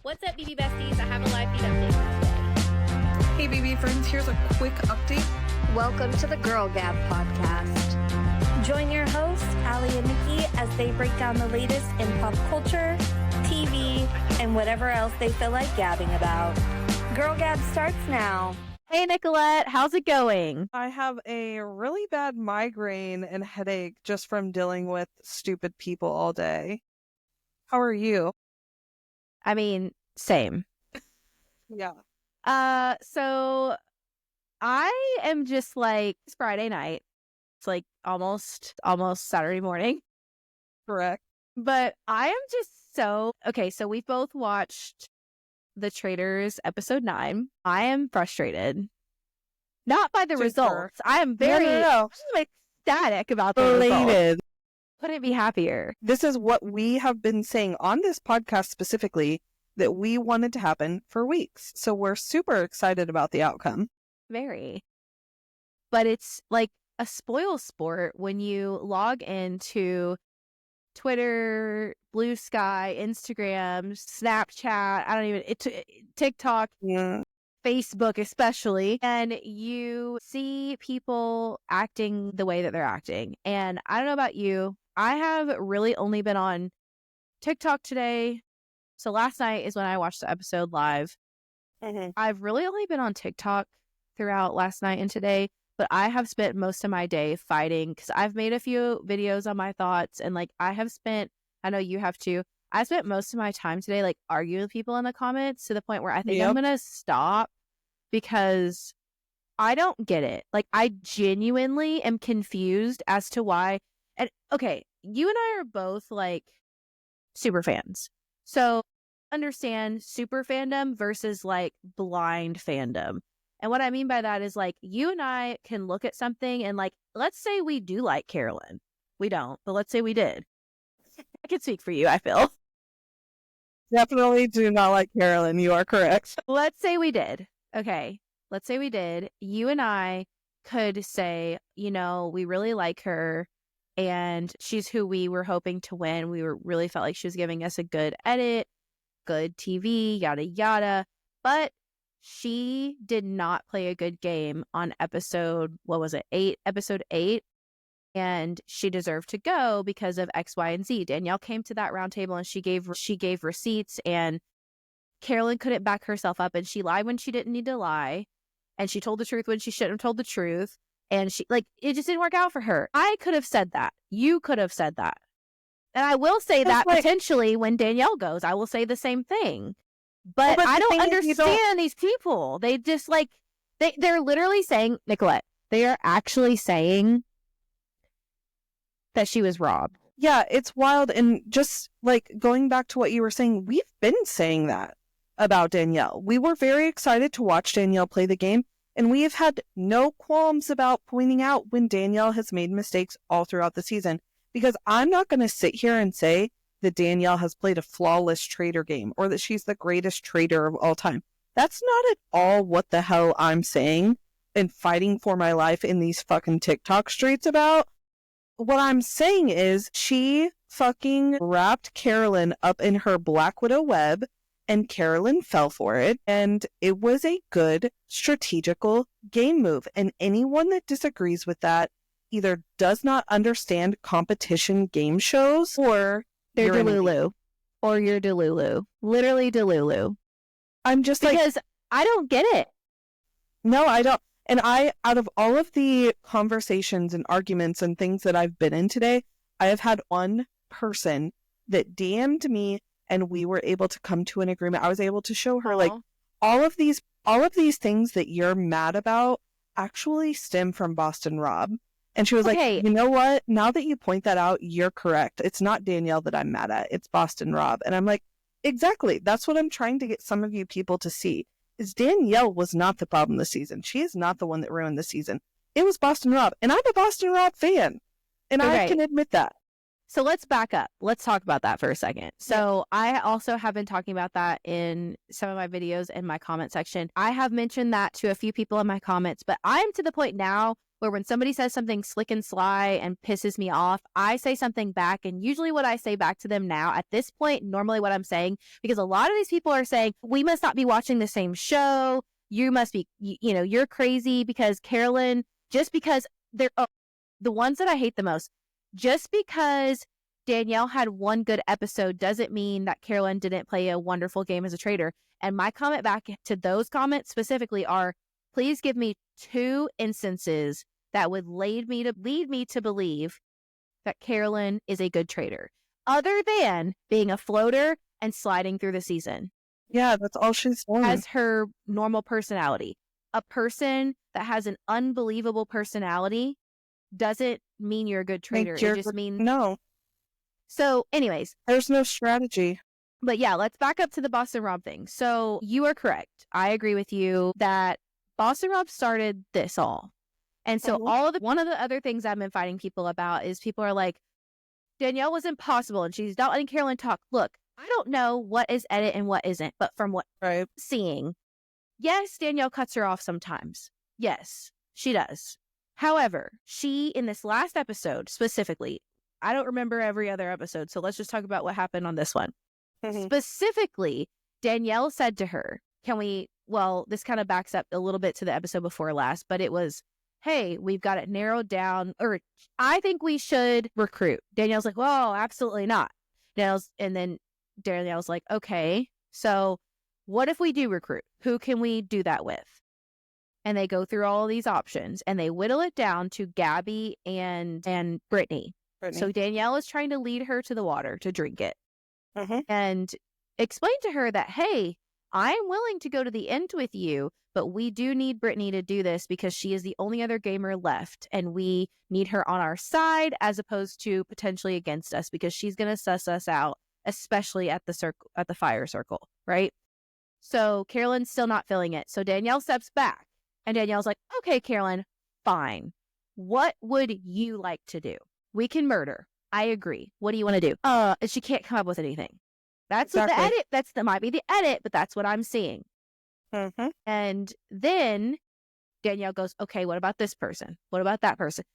What's up, BB Besties? I have a live feed update. Hey, BB friends, here's a quick update. Welcome to the Girl Gab podcast. Join your hosts, Allie and Nikki, as they break down the latest in pop culture, TV, and whatever else they feel like gabbing about. Girl Gab starts now. Hey, Nicolette, how's it going? I have a really bad migraine and headache just from dealing with stupid people all day. How are you? I mean, same. Yeah. So I am just like, it's Friday night. It's like almost Saturday morning. Correct. But I am just okay, so we've both watched The Traitors episode 9. I am frustrated. Not by the results. I am very No. I'm ecstatic about the results. Elated. Couldn't be happier. This is what we have been saying on this podcast specifically that we wanted to happen for weeks. So we're super excited about the outcome. Very. But it's like a spoil sport when you log into Twitter, Blue Sky, Instagram, Snapchat, TikTok, Yeah. Facebook especially, and you see people acting the way that they're acting. And I don't know about you, I have really only been on TikTok today. So last night is when I watched the episode live. Mm-hmm. I've really only been on TikTok throughout last night and today, but I have spent most of my day fighting because I've made a few videos on my thoughts, and like I know you have too. I spent most of my time today like arguing with people in the comments to the point where I think I'm gonna stop because I don't get it. Like I genuinely am confused as to why. And okay, you and I are both like super fans. So understand super fandom versus like blind fandom. And what I mean by that is like you and I can look at something and like, let's say we do like Carolyn. We don't, but let's say we did. I can speak for you, I feel. Definitely do not like Carolyn. You are correct. Let's say we did. Okay. Let's say we did. You and I could say, you know, we really like her and she's who we were hoping to win. We really felt like she was giving us a good edit, good TV, yada, yada. But she did not play a good game on episode 8. And she deserved to go because of X, Y, and Z. Danielle came to that round table and she gave receipts, and Carolyn couldn't back herself up, and she lied when she didn't need to lie, and she told the truth when she shouldn't have told the truth, and it just didn't work out for her. I could have said that. You could have said that. And I will say that potentially when Danielle goes, I will say the same thing. But I don't understand these people. They just they're literally saying, Nicolette, they are actually saying that she was robbed. Yeah, it's wild. And just like going back to what you were saying, we've been saying that about Danielle. We were very excited to watch Danielle play the game, and we have had no qualms about pointing out when Danielle has made mistakes all throughout the season, because I'm not going to sit here and say that Danielle has played a flawless traitor game or that she's the greatest traitor of all time. That's not at all what the hell I'm saying and fighting for my life in these fucking TikTok streets about. What I'm saying is she fucking wrapped Carolyn up in her Black Widow web, and Carolyn fell for it, and it was a good strategical game move. And anyone that disagrees with that either does not understand competition game shows, or they're Delulu. Or you're Delulu. Literally Delulu. I'm just because I don't get it. No, I don't. And out of all of the conversations and arguments and things that I've been in today, I have had one person that DM'd me and we were able to come to an agreement. I was able to show her like all of these things that you're mad about actually stem from Boston Rob. And she was like, you know what? Now that you point that out, you're correct. It's not Danielle that I'm mad at. It's Boston Rob. And I'm like, exactly. That's what I'm trying to get some of you people to see. Is Danielle was not the problem this season. She is not the one that ruined the season. It was Boston Rob. And I'm a Boston Rob fan. And I can admit that. So let's back up. Let's talk about that for a second. So I also have been talking about that in some of my videos in my comment section. I have mentioned that to a few people in my comments, but I'm to the point now where when somebody says something slick and sly and pisses me off, I say something back. And usually what I say back to them now at this point, normally what I'm saying, because a lot of these people are saying, we must not be watching the same show. You must be, you're crazy because Carolyn, just because they're the ones that I hate the most, just because Danielle had one good episode doesn't mean that Carolyn didn't play a wonderful game as a traitor. And my comment back to those comments specifically are, please give me 2 instances that would lead me to believe that Carolyn is a good traitor, other than being a floater and sliding through the season. Yeah, that's all she's done. As her normal personality. A person that has an unbelievable personality doesn't mean you're a good traitor. It just means... No. So anyways. There's no strategy. But yeah, let's back up to the Boston Rob thing. So you are correct. I agree with you that Boston Rob started this all. And so one of the other things I've been fighting people about is people are like, Danielle was impossible and she's not letting Carolyn talk. Look, I don't know what is edit and what isn't, but from what I'm seeing, yes, Danielle cuts her off sometimes. Yes, she does. However, she, in this last episode specifically, I don't remember every other episode, so let's just talk about what happened on this one. Specifically, Danielle said to her, this kind of backs up a little bit to the episode before last, but it was, hey, we've got it narrowed down, or I think we should recruit. Danielle's like, well, absolutely not. And then Danielle's like, okay, so what if we do recruit? Who can we do that with? And they go through all these options and they whittle it down to Gabby and Brittany. So Danielle is trying to lead her to the water to drink it. And explain to her that, hey, I'm willing to go to the end with you, but we do need Brittany to do this because she is the only other gamer left. And we need her on our side as opposed to potentially against us because she's going to suss us out, especially at the fire circle. Right. So Carolyn's still not feeling it. So Danielle steps back and Danielle's like, okay, Carolyn, fine. What would you like to do? We can murder. I agree. What do you want to do? And she can't come up with anything. That's what the edit. That might be the edit, but that's what I'm seeing. And then Danielle goes, okay, what about this person? What about that person?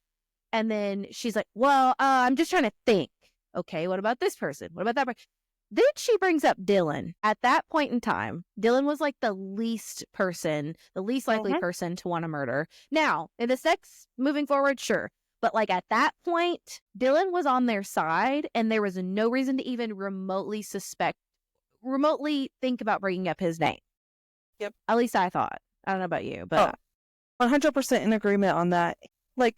And then she's like, well, I'm just trying to think. Okay, what about this person? What about that person? Then she brings up Dylan. At that point in time, Dylan was like the least likely person to want to murder. Now, in the sex moving forward, sure. But like at that point, Dylan was on their side and there was no reason to even remotely think about bringing up his name. Yep. At least I thought. I don't know about you, but 100% in agreement on that. Like,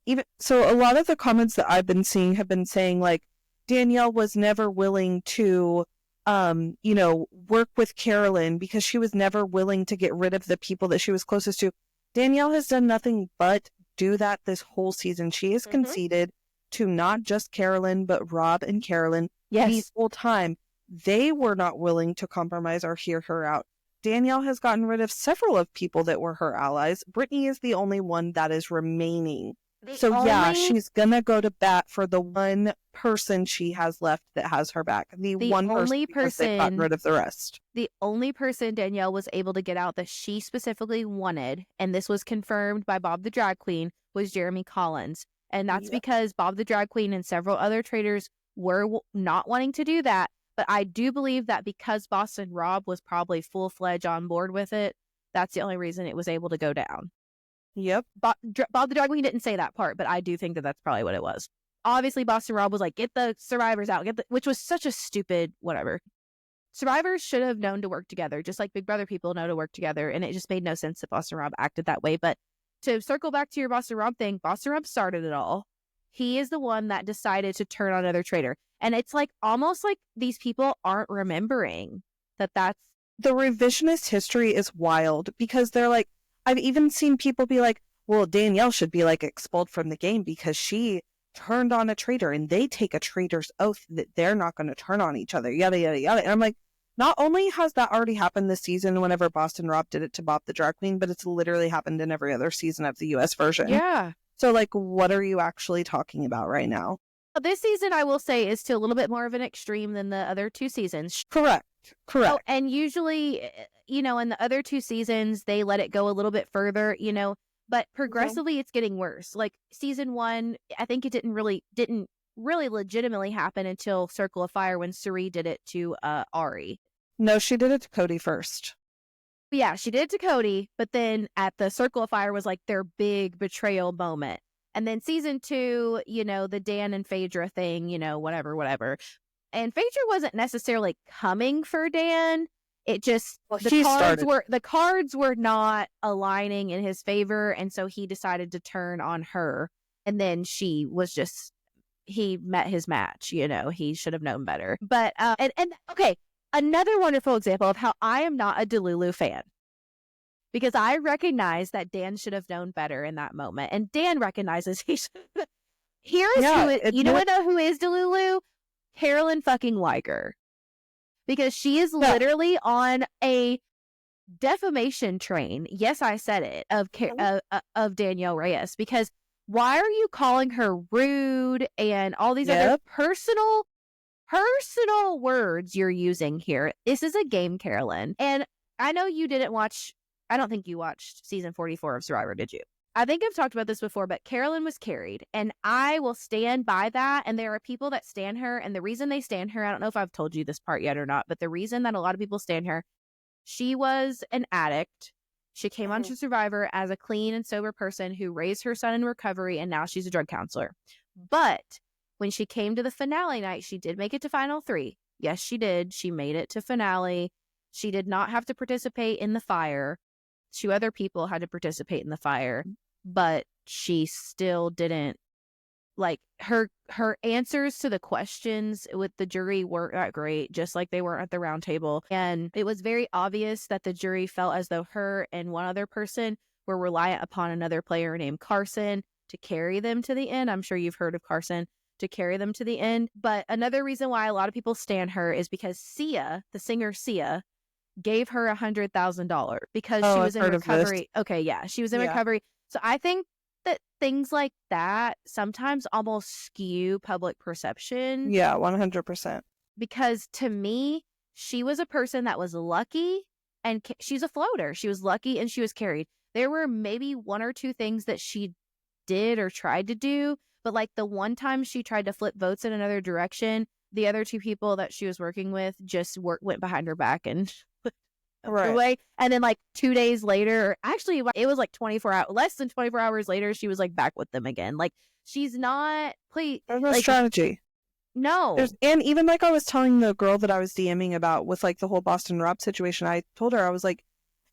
even so, a lot of the comments that I've been seeing have been saying like Danielle was never willing to, work with Carolyn because she was never willing to get rid of the people that she was closest to. Danielle has done nothing but do that this whole season. She has conceded to not just Carolyn, but Rob and Carolyn. Yes. The whole time. They were not willing to compromise or hear her out. Danielle has gotten rid of several of people that were her allies. Brittany is the only one that is remaining. She's gonna go to bat for the one person she has left that has her back. The one only person they've gotten rid of the rest. The only person Danielle was able to get out that she specifically wanted, and this was confirmed by Bob the Drag Queen, was Jeremy Collins. And that's because Bob the Drag Queen and several other traders were not wanting to do that. But I do believe that because Boston Rob was probably full-fledged on board with it, that's the only reason it was able to go down. Yep. Bob the Drag Queen didn't say that part, but I do think that that's probably what it was. Obviously, Boston Rob was like, get the survivors out, which was such a stupid whatever. Survivors should have known to work together, just like Big Brother people know to work together, and it just made no sense that Boston Rob acted that way. But to circle back to your Boston Rob thing, Boston Rob started it all. He is the one that decided to turn on another traitor. And it's like almost like these people aren't remembering that's... The revisionist history is wild because they're like, I've even seen people be like, well, Danielle should be like expelled from the game because she turned on a traitor and they take a traitor's oath that they're not going to turn on each other, yada, yada, yada. And I'm like, not only has that already happened this season whenever Boston Rob did it to Bob the Drag Queen, but it's literally happened in every other season of the US version. Yeah. So like, what are you actually talking about right now? This season, I will say, is to a little bit more of an extreme than the other 2 seasons. Correct. Oh, and usually, in the other 2 seasons, they let it go a little bit further. But progressively, it's getting worse. Like season 1, I think it didn't really legitimately happen until Circle of Fire when Suri did it to Ari. No, she did it to Cody first. But yeah, she did it to Cody, but then at the Circle of Fire was like their big betrayal moment. And then season 2, you know, the Dan and Phaedra thing, you know, whatever. And Phaedra wasn't necessarily coming for Dan. It just the cards were not aligning in his favor, and so he decided to turn on her. And then he met his match. You know, he should have known better. But and okay, another wonderful example of how I am not a Delulu fan, because I recognize that Dan should have known better in that moment, and Dan recognizes he should. You know who is Delulu? Carolyn fucking Weiger. Because she is literally on a defamation train. Yes, I said it, of Danielle Reyes. Because why are you calling her rude and all these other personal words you're using here? This is a game, Carolyn. And I know you didn't watch, I don't think you watched season 44 of Survivor, did you? I think I've talked about this before, but Carolyn was carried, and I will stand by that. And there are people that stand her, and the reason they stand her, I don't know if I've told you this part yet or not, but the reason that a lot of people stand her, she was an addict. She came onto Survivor as a clean and sober person who raised her son in recovery, and now she's a drug counselor. But when she came to the finale night, she did make it to final 3. Yes, she did. She made it to finale. She did not have to participate in the fire. 2 other people had to participate in the fire. But she still didn't, like, her answers to the questions with the jury weren't that great, just like they were at the round table. And it was very obvious that the jury felt as though her and one other person were reliant upon another player named Carson to carry them to the end. I'm sure you've heard of Carson, to carry them to the end. But another reason why a lot of people stan her is because Sia, the singer Sia, gave her $100,000 because she was in recovery. Okay, yeah, she was in recovery. So I think that things like that sometimes almost skew public perception. Yeah, 100%. Because to me, she was a person that was lucky, and she's a floater. She was lucky and she was carried. There were maybe 1 or 2 things that she did or tried to do, but like the one time she tried to flip votes in another direction, the other 2 people that she was working with just went behind her back and away. And then like 2 days later, actually it was like 24 hours, less than 24 hours later, she was like back with them again. Like, she's not there's no strategy. No. And even like I was telling the girl that I was DMing about with like the whole Boston Rob situation, I told her, I was like,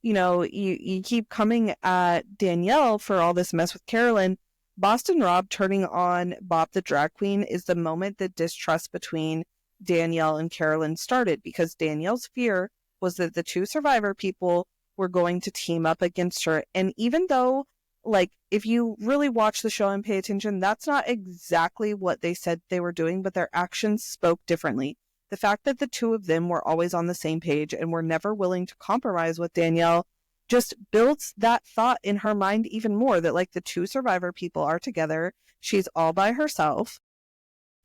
you know, you keep coming at Danielle for all this mess with Carolyn. Boston Rob turning on Bob the drag queen is the moment that distrust between Danielle and Carolyn started, because Danielle's fear was that the 2 Survivor people were going to team up against her. And even though, like, if you really watch the show and pay attention, that's not exactly what they said they were doing, but their actions spoke differently. The fact that the 2 of them were always on the same page and were never willing to compromise with Danielle just builds that thought in her mind even more, that like the 2 Survivor people are together. She's all by herself.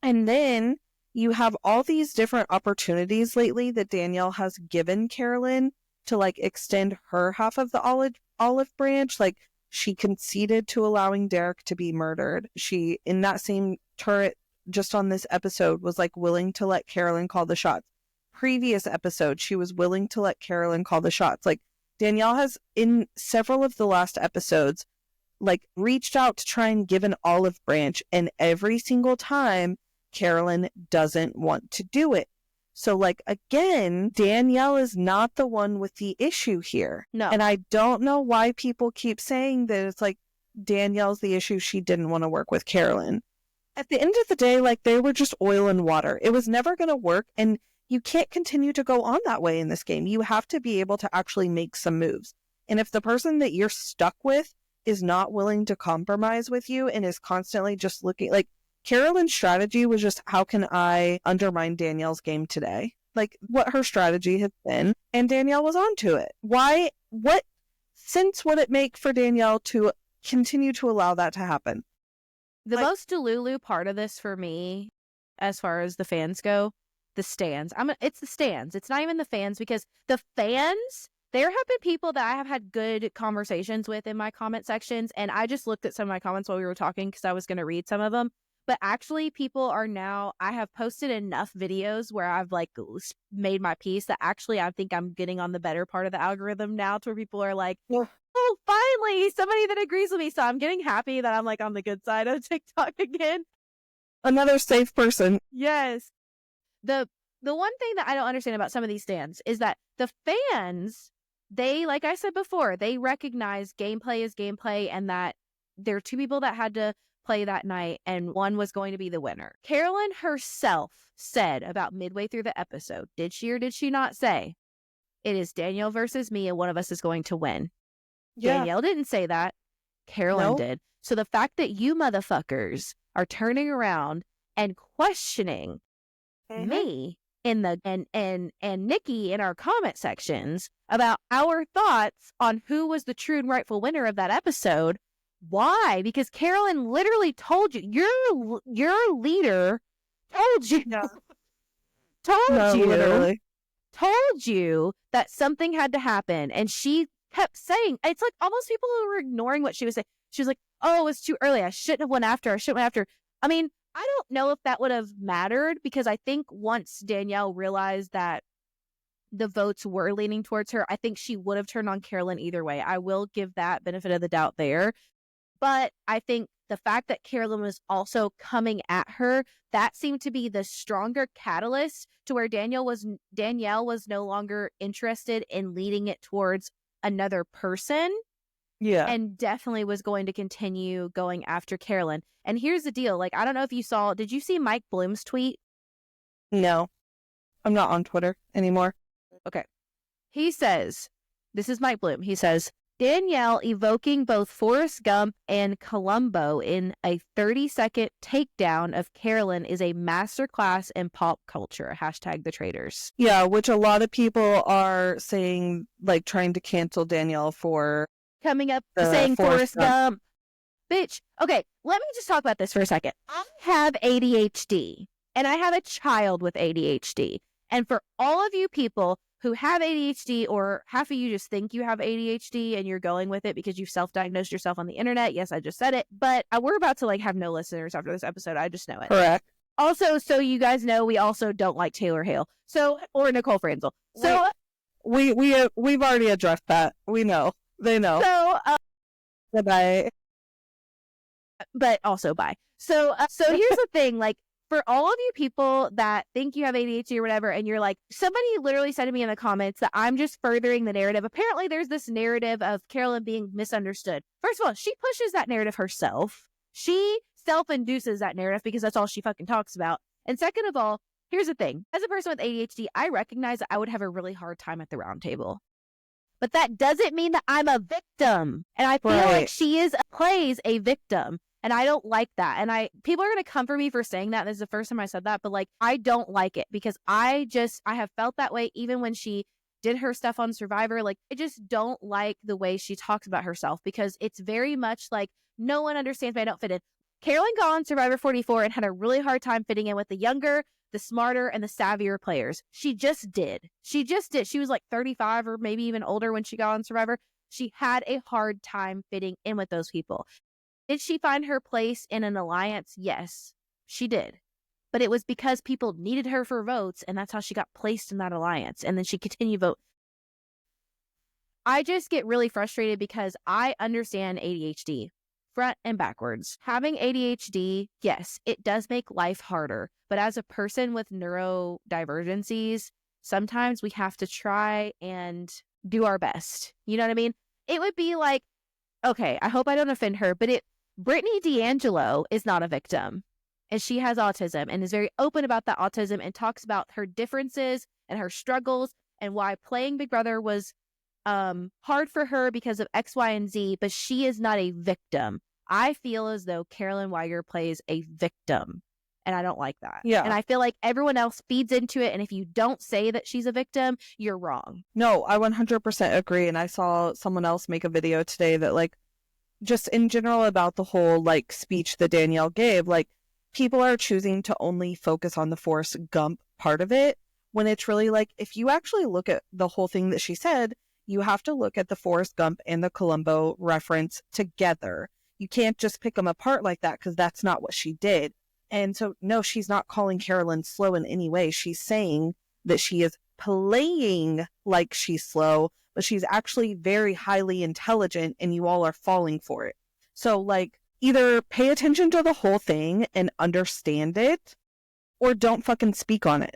And then you have all these different opportunities lately that Danielle has given Carolyn to like extend her half of the olive branch. Like, she conceded to allowing Derek to be murdered. She, in that same turret just on this episode, was like willing to let Carolyn call the shots. Previous episode, she was willing to let Carolyn call the shots. Like, Danielle has, in several of the last episodes, like reached out to try and give an olive branch, and every single time Carolyn doesn't want to do it. So, like, again, Danielle is not the one with the issue here. No. And I don't know why people keep saying that it's like Danielle's the issue. She didn't want to work with Carolyn. At the end of the day, like, they were just oil and water. It was never going to work. And you can't continue to go on that way in this game. You have to be able to actually make some moves. And if the person that you're stuck with is not willing to compromise with you and is constantly just looking, like, Carolyn's strategy was just, how can I undermine Danielle's game today? Like, what her strategy has been, and Danielle was onto it. What sense would it make for Danielle to continue to allow that to happen? The most Delulu part of this for me, as far as the fans go, the stands. It's the stands. It's not even the fans, because the fans, There have been people that I have had good conversations with in my comment sections, and I just looked at some of my comments while we were talking because I was going to read some of them. But actually, people are now, I have posted enough videos where I've like made my peace that actually I think I'm getting on the better part of the algorithm now, to where people are like, oh, finally, somebody that agrees with me. So I'm getting happy that I'm like on the good side of TikTok again. Another safe person. Yes. The one thing that I don't understand about some of these stands is that the fans, they, like I said before, they recognize gameplay is gameplay, and that there are two people that had to play that night, and one was going to be the winner. Carolyn herself said about midway through the episode, did she or did she not say, it is Danielle versus me and one of us is going to win? Yeah. Danielle didn't say that. Carolyn did. So the fact that you motherfuckers are turning around and questioning me in the and Nikki in our comment sections about our thoughts on who was the true and rightful winner of that episode. Why? Because Carolyn literally told you, your leader told you, told you that something had to happen, and she kept saying, it's like almost people who were ignoring what she was saying. She was like, oh, it's too early. I shouldn't have went after. I mean, I don't know if that would have mattered, because I think once Danielle realized that the votes were leaning towards her, I think she would have turned on Carolyn either way. I will give that benefit of the doubt there. But I think the fact that Carolyn was also coming at her, that seemed to be the stronger catalyst to where Danielle was no longer interested in leading it towards another person. Yeah. And definitely was going to continue going after Carolyn. And here's the deal. Like, I don't know if you saw, did you see Mike Bloom's tweet? No. I'm not on Twitter anymore. Okay. He says, this is Mike Bloom. He says, Danielle evoking both Forrest Gump and Columbo in a 30-second takedown of Carolyn is a masterclass in pop culture. Hashtag the traitors. Yeah, which a lot of people are saying, like, trying to cancel Danielle for coming up saying Forrest Gump. Bitch. Okay, let me just talk about this for a second. I have ADHD, and I have a child with ADHD. And for all of you people who have ADHD, or half of you just think you have ADHD and you're going with it because you self-diagnosed yourself on the internet. Yes, I just said it, but we're about to like have no listeners after this episode. I just know it. Correct. Also, so you guys know, we also don't like Taylor Hale. or Nicole Franzel. So we've already addressed that. We know. They know. So bye. But also bye. So here's the thing, like, for all of you people that think you have ADHD or whatever, and you're like, somebody literally said to me in the comments that I'm just furthering the narrative. Apparently there's this narrative of Carolyn being misunderstood. First of all, she pushes that narrative herself. She self-induces that narrative because that's all she fucking talks about. And second of all, here's the thing. As a person with ADHD, I recognize that I would have a really hard time at the round table. But that doesn't mean that I'm a victim. And I feel like she plays a victim. And I don't like that. And people are going to come for me for saying that. This is the first time I said that. But like, I don't like it, because I have felt that way even when she did her stuff on Survivor. Like, I just don't like the way she talks about herself, because it's very much like, no one understands me, I don't fit in. Carolyn got on Survivor 44 and had a really hard time fitting in with the younger, the smarter, and the savvier players. She just did. She was like 35 or maybe even older when she got on Survivor. She had a hard time fitting in with those people. Did she find her place in an alliance? Yes, she did. But it was because people needed her for votes, and that's how she got placed in that alliance. And then she continued vote. I just get really frustrated because I understand ADHD front and backwards. Having ADHD, yes, it does make life harder. But as a person with neurodivergencies, sometimes we have to try and do our best. You know what I mean? It would be like, okay, I hope I don't offend her, but Brittany D'Angelo is not a victim, and she has autism and is very open about that autism and talks about her differences and her struggles and why playing Big Brother was hard for her because of X, Y, and Z, but she is not a victim. I feel as though Carolyn Weiger plays a victim, and I don't like that. Yeah. And I feel like everyone else feeds into it, and if you don't say that she's a victim, you're wrong. No, I 100% agree, and I saw someone else make a video today that, like, just in general about the whole, like, speech that Danielle gave, like, people are choosing to only focus on the Forrest Gump part of it, when it's really, like, if you actually look at the whole thing that she said, you have to look at the Forrest Gump and the Columbo reference together. You can't just pick them apart like that, because that's not what she did. And so, no, she's not calling Carolyn slow in any way. She's saying that she is playing like she's slow, but she's actually very highly intelligent, and you all are falling for it. So, like, either pay attention to the whole thing and understand it, or don't fucking speak on it.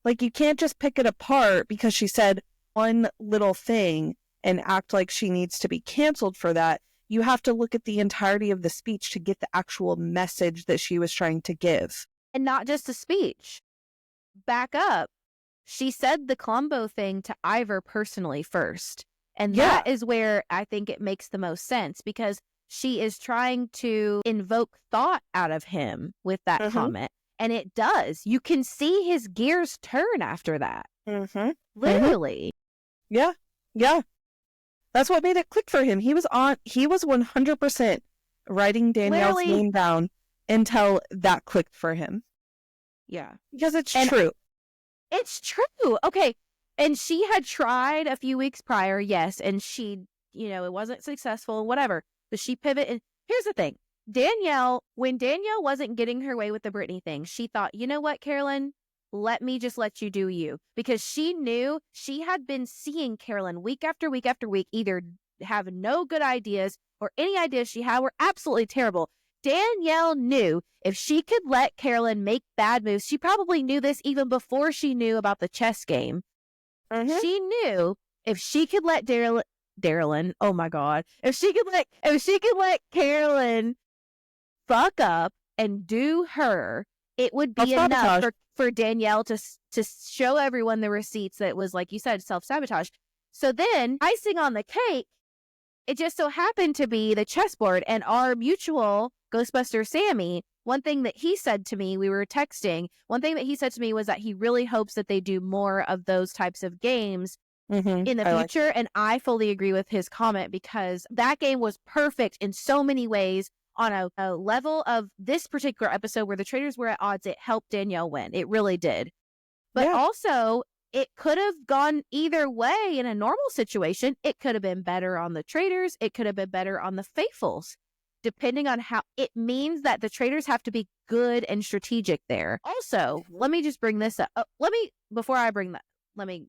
Like, you can't just pick it apart because she said one little thing and act like she needs to be canceled for that. You have to look at the entirety of the speech to get the actual message that she was trying to give. And not just a speech. Back up. She said the Columbo thing to Ivor personally first. And that is where I think it makes the most sense, because she is trying to invoke thought out of him with that comment. And it does. You can see his gears turn after that. Literally. Yeah. That's what made it click for him. He was 100% writing Danielle's name down until that clicked for him. Yeah. Because it's true. It's true. Okay. And she had tried a few weeks prior, yes, and she, it wasn't successful, whatever. But she pivoted. And here's the thing. When Danielle wasn't getting her way with the Britney thing, she thought, you know what, Carolyn? Let me just let you do you. Because she knew she had been seeing Carolyn week after week after week either have no good ideas, or any ideas she had were absolutely terrible. Danielle knew if she could let Carolyn make bad moves, she probably knew this even before she knew about the chess game. She knew if she could let Darylyn, oh my God, if she could let Carolyn fuck up and do her, it would be enough for Danielle to show everyone the receipts that was, like you said, self-sabotage. So then, icing on the cake, it just so happened to be the chessboard, and our mutual Ghostbuster Sammy, one thing that he said to me, we were texting, one thing that he said to me was that he really hopes that they do more of those types of games in the future. And I fully agree with his comment, because that game was perfect in so many ways. On a level of this particular episode where the traders were at odds, it helped Danielle win. It really did. But also, it could have gone either way in a normal situation. It could have been better on the traders. It could have been better on the faithfuls, depending on how. It means that the traders have to be good and strategic there. Also, let me just bring this up. Before I bring that,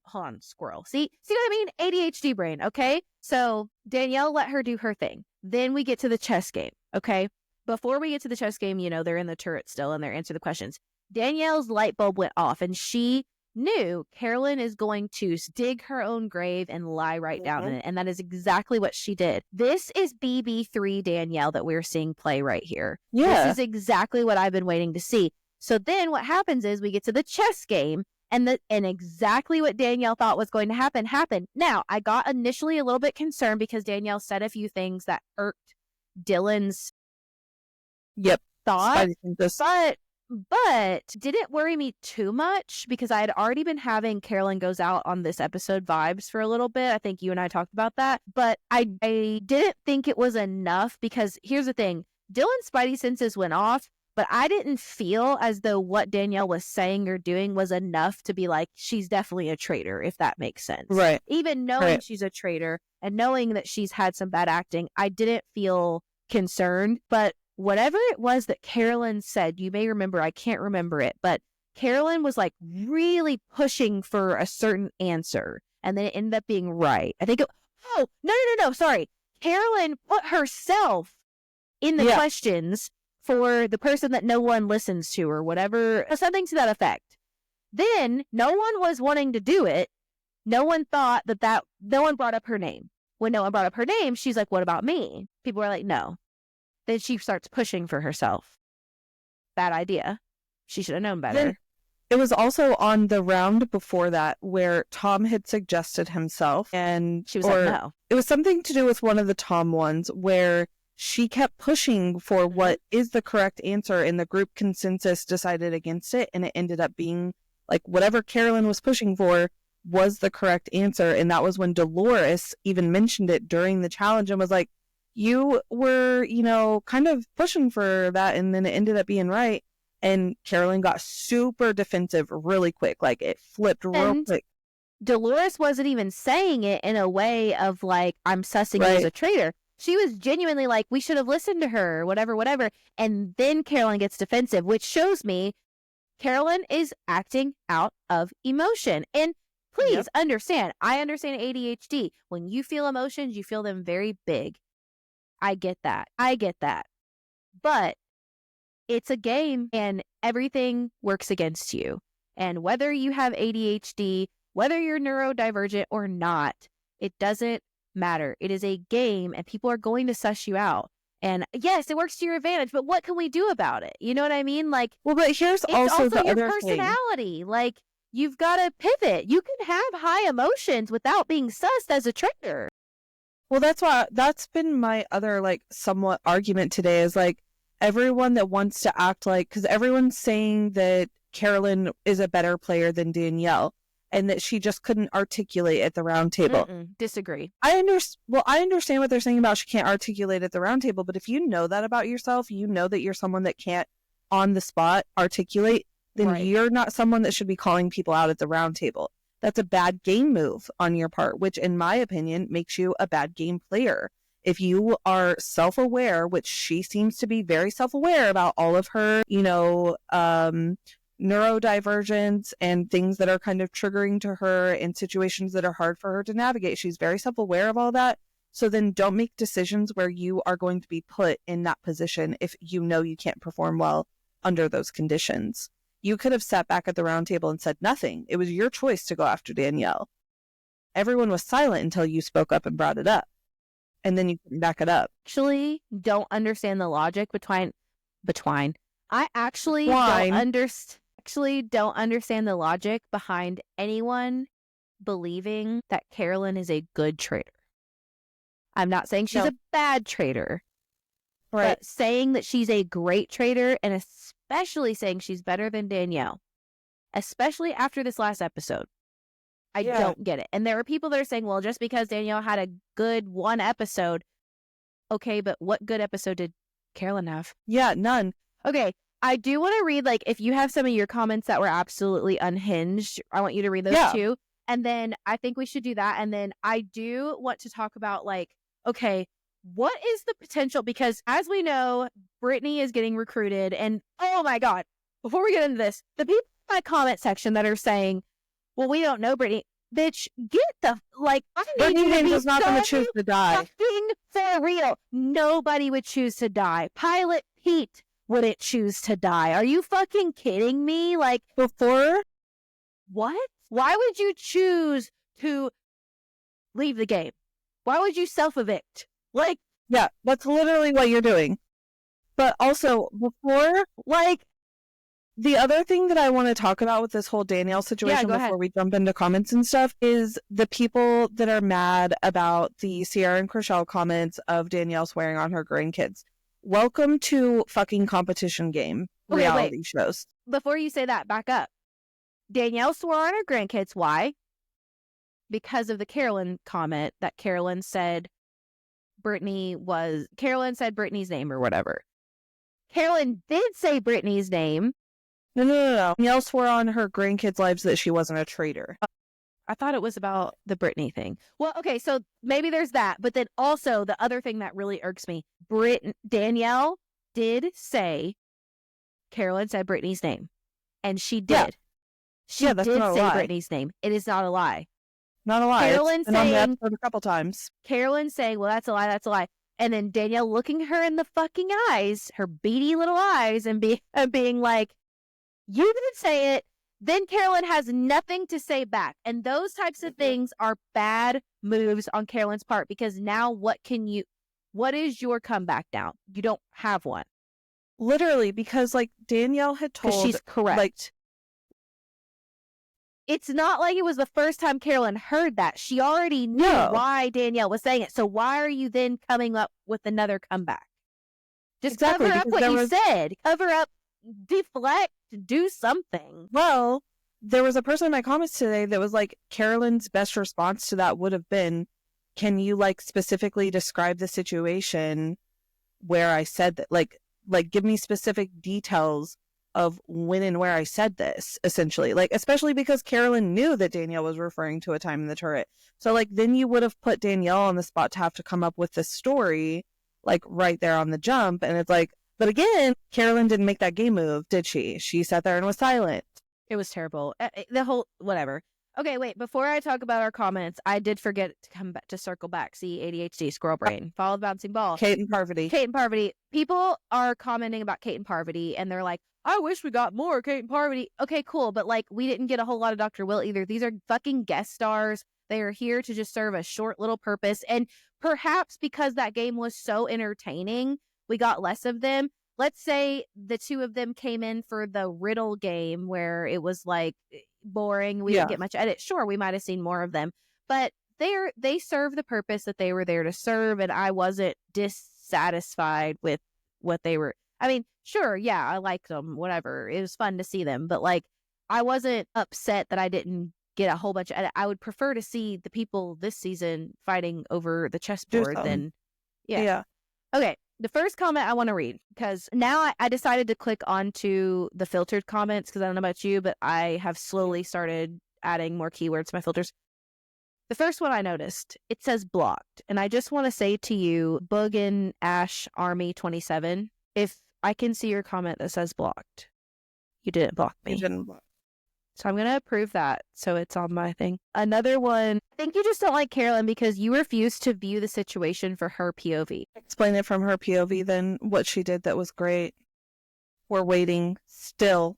hold on, squirrel. See what I mean? ADHD brain, okay? So Danielle let her do her thing. Then we get to the chess game, okay? Before we get to the chess game, they're in the turret still and they're answering the questions. Danielle's light bulb went off, and she knew Carolyn is going to dig her own grave and lie right down in it. And that is exactly what she did. This is BB3 Danielle that we're seeing play right here. Yeah. This is exactly what I've been waiting to see. So then what happens is we get to the chess game, and exactly what Danielle thought was going to happen happened. Now, I got initially a little bit concerned because Danielle said a few things that irked Dylan's thought, but didn't worry me too much, because I had already been having Carolyn Goes Out on this episode vibes for a little bit. I think you and I talked about that, but I didn't think it was enough, because here's the thing. Dylan's spidey senses went off, but I didn't feel as though what Danielle was saying or doing was enough to be like, she's definitely a traitor, if that makes sense. Right. Even knowing she's a traitor and knowing that she's had some bad acting, I didn't feel concerned. But whatever it was that Carolyn said, you may remember, I can't remember it, but Carolyn was like really pushing for a certain answer, and then it ended up being right. I think no, sorry. Carolyn put herself in the questions for the person that no one listens to, or whatever, something to that effect. Then no one was wanting to do it. No one thought that no one brought up her name. When no one brought up her name, she's like, what about me? People were like, no. Then she starts pushing for herself. Bad idea. She should have known better. Then it was also on the round before that where Tom had suggested himself, and she was like, no. It was something to do with one of the Tom ones where she kept pushing for what is the correct answer, and the group consensus decided against it, and it ended up being like whatever Carolyn was pushing for was the correct answer. And that was when Dolores even mentioned it during the challenge and was like, you were, kind of pushing for that, and then it ended up being right. And Carolyn got super defensive really quick. Like, it flipped real quick. Dolores wasn't even saying it in a way of like, I'm sussing you as a traitor. She was genuinely like, we should have listened to her, whatever. And then Carolyn gets defensive, which shows me Carolyn is acting out of emotion. And please understand, I understand ADHD. When you feel emotions, you feel them very big. I get that. But it's a game and everything works against you. And whether you have ADHD, whether you're neurodivergent or not, it doesn't matter. It is a game and people are going to suss you out. And yes, it works to your advantage, but what can we do about it? You know what I mean? Like, well, but here's also the your other personality. Thing. Like, you've got to pivot. You can have high emotions without being sussed as a traitor. Well, that's been my other like somewhat argument today is like everyone that wants to act like, because everyone's saying that Carolyn is a better player than Danielle and that she just couldn't articulate at the round table. Disagree. I understand what they're saying about she can't articulate at the round table, but if you know that about yourself, you know that you're someone that can't on the spot articulate, then you're not someone that should be calling people out at the round table. That's a bad game move on your part, which in my opinion makes you a bad game player. If you are self-aware, which she seems to be very self-aware about all of her, neurodivergence and things that are kind of triggering to her in situations that are hard for her to navigate. She's very self-aware of all that. So then don't make decisions where you are going to be put in that position if you know you can't perform well under those conditions. You could have sat back at the round table and said nothing. It was your choice to go after Danielle. Everyone was silent until you spoke up and brought it up. And then you can back it up. Actually, don't understand the logic between. I actually don't understand the logic behind anyone believing that Carolyn is a good traitor. I'm not saying she's a bad traitor. Right. But saying that she's a great traitor, and especially saying she's better than Danielle, especially after this last episode, I don't get it. And there are people that are saying, well, just because Danielle had a good one episode, okay, but what good episode did Carolyn have? Yeah, none. Okay, I do want to read, like, if you have some of your comments that were absolutely unhinged, I want you to read those too. And then I think we should do that. And then I do want to talk about, like, okay, what is the potential? Because as we know, Brittany is getting recruited. And oh my God, before we get into this, the people in my comment section that are saying, well, we don't know Brittany. Bitch, get the, like, I need Brittany you to be is not going to choose to die. Fucking for real. Nobody would choose to die. Pilot Pete wouldn't choose to die. Are you fucking kidding me? Like, before? What? Why would you choose to leave the game? Why would you self-evict? Like, yeah, that's literally what you're doing. But also, before, like, the other thing that I want to talk about with this whole Danielle situation before we jump into comments and stuff is the people that are mad about the Sierra and Chriselle comments of Danielle swearing on her grandkids. Welcome to fucking competition game reality shows. Before you say that, back up. Danielle swore on her grandkids. Why? Because of the Carolyn comment that Carolyn said said Brittany's name or whatever. Carolyn did say Brittany's name. No. Danielle swore on her grandkids' lives that she wasn't a traitor. I thought it was about the Brittany thing. Well, okay, so maybe there's that. But then also the other thing that really irks me, Danielle did say Carolyn said Brittany's name. And she did. Yeah. She did say Brittany's name. It is not a lie. Not a lie. Carolyn it's been on the episode a couple times. Carolyn saying, well, that's a lie. And then Danielle looking her in the fucking eyes, her beady little eyes, and being like, you didn't say it. Then Carolyn has nothing to say back. And those types of things are bad moves on Carolyn's part, because now what is your comeback now? You don't have one. Literally, because like Danielle had told, she's correct. Like, it's not like it was the first time Carolyn heard that. She already knew why Danielle was saying it. So why are you then coming up with another comeback? Just cover up what you said. Cover up, deflect, do something. Well, there was a person in my comments today that was like, Carolyn's best response to that would have been, can you like specifically describe the situation where I said that? Like give me specific details of when and where I said this, essentially. Like, especially because Carolyn knew that Danielle was referring to a time in the turret. So, like, then you would have put Danielle on the spot to have to come up with this story, like, right there on the jump. And it's like, but again, Carolyn didn't make that game move, did she? She sat there and was silent. It was terrible. The whole, whatever. Okay, wait, before I talk about our comments, I did forget to come back to circle back. See, ADHD, squirrel brain, follow the bouncing ball. Kate and Parvati. Kate and Parvati. People are commenting about Kate and Parvati, and they're like, I wish we got more Kate and Parvati. Okay, cool, but like, we didn't get a whole lot of Dr. Will either. These are fucking guest stars. They are here to just serve a short little purpose, and perhaps because that game was so entertaining, we got less of them. Let's say the two of them came in for the riddle game where it was like boring. We didn't get much edit. Sure, we might have seen more of them, but they serve the purpose that they were there to serve, and I wasn't dissatisfied with what they were. I mean, sure, yeah, I liked them, whatever. It was fun to see them, but like, I wasn't upset that I didn't get a whole bunch of edit. I would prefer to see the people this season fighting over the chessboard than, yeah. Okay. The first comment I want to read, because now I decided to click onto the filtered comments, because I don't know about you, but I have slowly started adding more keywords to my filters. The first one I noticed, it says blocked. And I just want to say to you, Boogin Ash Army 27, if I can see your comment that says blocked, you didn't block me. You didn't block. So I'm going to approve that, so it's on my thing. Another one, I think you just don't like Carolyn because you refuse to view the situation for her POV. Explain it from her POV, then what she did that was great. We're waiting still.